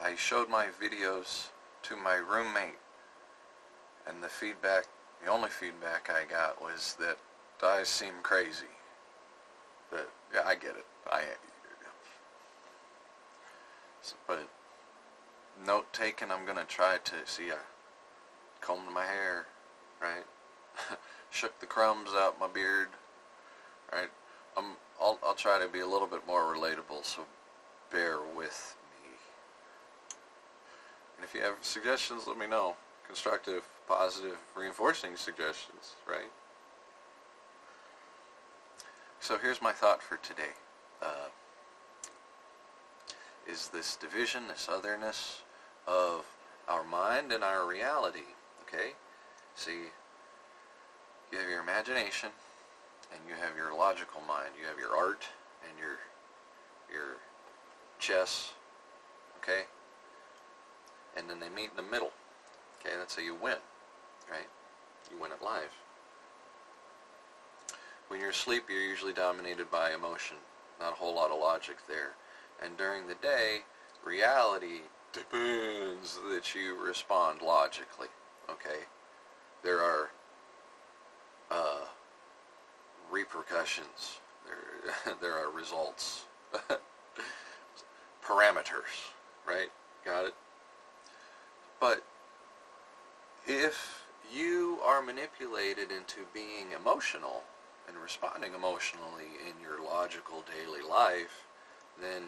I showed my videos to my roommate, and the only feedback I got was that I seem crazy. But yeah, I get it. But note taken, I'm gonna try to see. I combed my hair, right? Shook the crumbs out my beard, right? I'll try to be a little bit more relatable, so bear with me. And if you have suggestions, let me know. Constructive, positive, reinforcing suggestions, right? So here's my thought for today. Is this division, this otherness of our mind and our reality, okay? See, you have your imagination, and you have your logical mind. You have your art and your chess, okay? And then they meet in the middle, okay? That's how you win, right? You win at life. When you're asleep, you're usually dominated by emotion, not a whole lot of logic there. And during the day, reality demands that you respond logically, okay? There are repercussions, there are results, parameters, right? Got it? But if you are manipulated into being emotional and responding emotionally in your logical daily life, then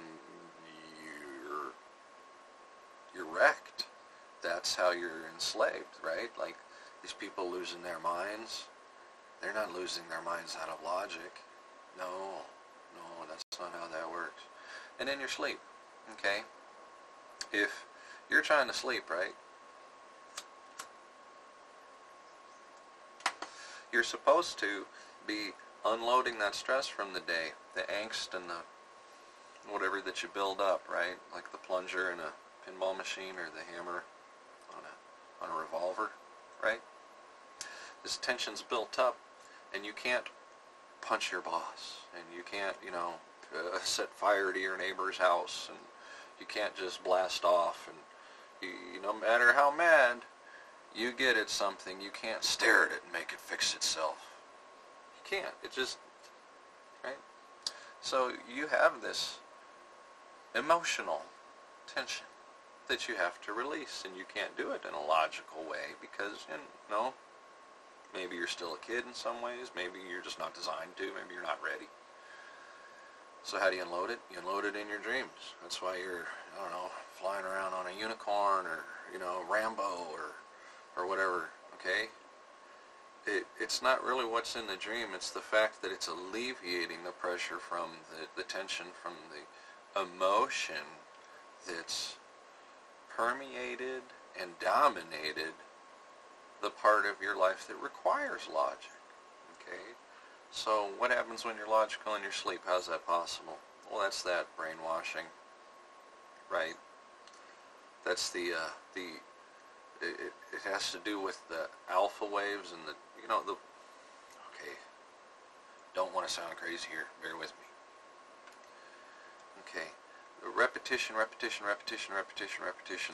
you're wrecked. That's how you're enslaved, right? Like these people losing their minds, they're not losing their minds out of logic. No, that's not how that works. And in your sleep, okay? If you're trying to sleep, right? You're supposed to be unloading that stress from the day, the angst and the whatever that you build up, right? Like the plunger in a pinball machine or the hammer on a revolver, right? This tension's built up, and you can't punch your boss, and you can't, set fire to your neighbor's house, and you can't just blast off, and no matter how mad you get at something, you can't stare at it and make it fix itself. You can't. It just, right? So you have this emotional tension that you have to release, and you can't do it in a logical way because, maybe you're still a kid in some ways, maybe you're just not designed to, maybe you're not ready. So how do you unload it? You unload it in your dreams. That's why you're, flying around on a unicorn or, Rambo or whatever, okay? It's not really what's in the dream, it's the fact that it's alleviating the pressure from the tension, from the emotion that's permeated and dominated the part of your life that requires logic, okay? So what happens when you're logical in your sleep? How's that possible? Well, that's that brainwashing, right? That's it has to do with the alpha waves and okay, don't want to sound crazy here, bear with me. Okay, the repetition,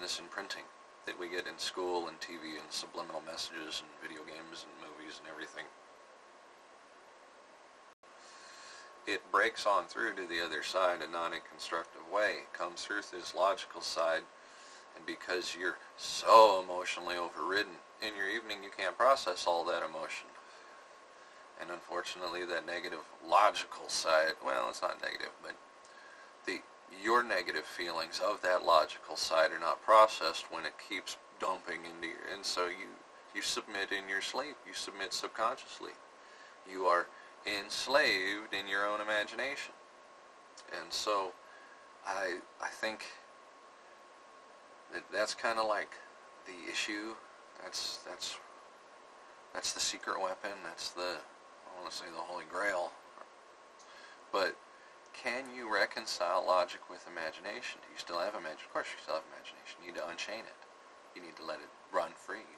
this imprinting that we get in school and TV and subliminal messages and video games and movies and everything. It breaks on through to the other side and not in a constructive way. It comes through this logical side, and because you're so emotionally overridden, in your evening you can't process all that emotion. And unfortunately that negative logical side, well, it's not negative, but your negative feelings of that logical side are not processed when it keeps dumping into you. And so you submit in your sleep. You submit subconsciously. You are enslaved in your own imagination. And so I think that's kind of like the issue. That's the secret weapon. That's I want to say the Holy Grail. But can you reconcile logic with imagination? Do you still have imagination? Of course you still have imagination. You need to unchain it. You need to let it run free.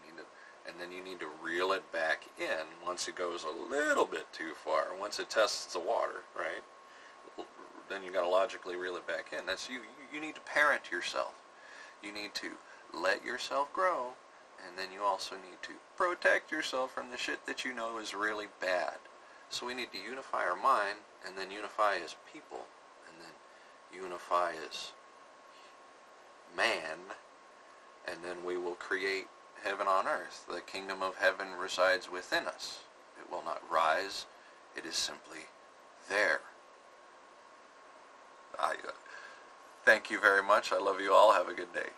And then you need to reel it back in once it goes a little bit too far. Once it tests the water, right? Then you got to logically reel it back in. That's you. You need to parent yourself. You need to let yourself grow, and then you also need to protect yourself from the shit that you know is really bad. So we need to unify our mind, and then unify as people, and then unify as man, and then we will create heaven on earth. The kingdom of heaven resides within us. It will not rise. It is simply there. I thank you very much. I love you all. Have a good day.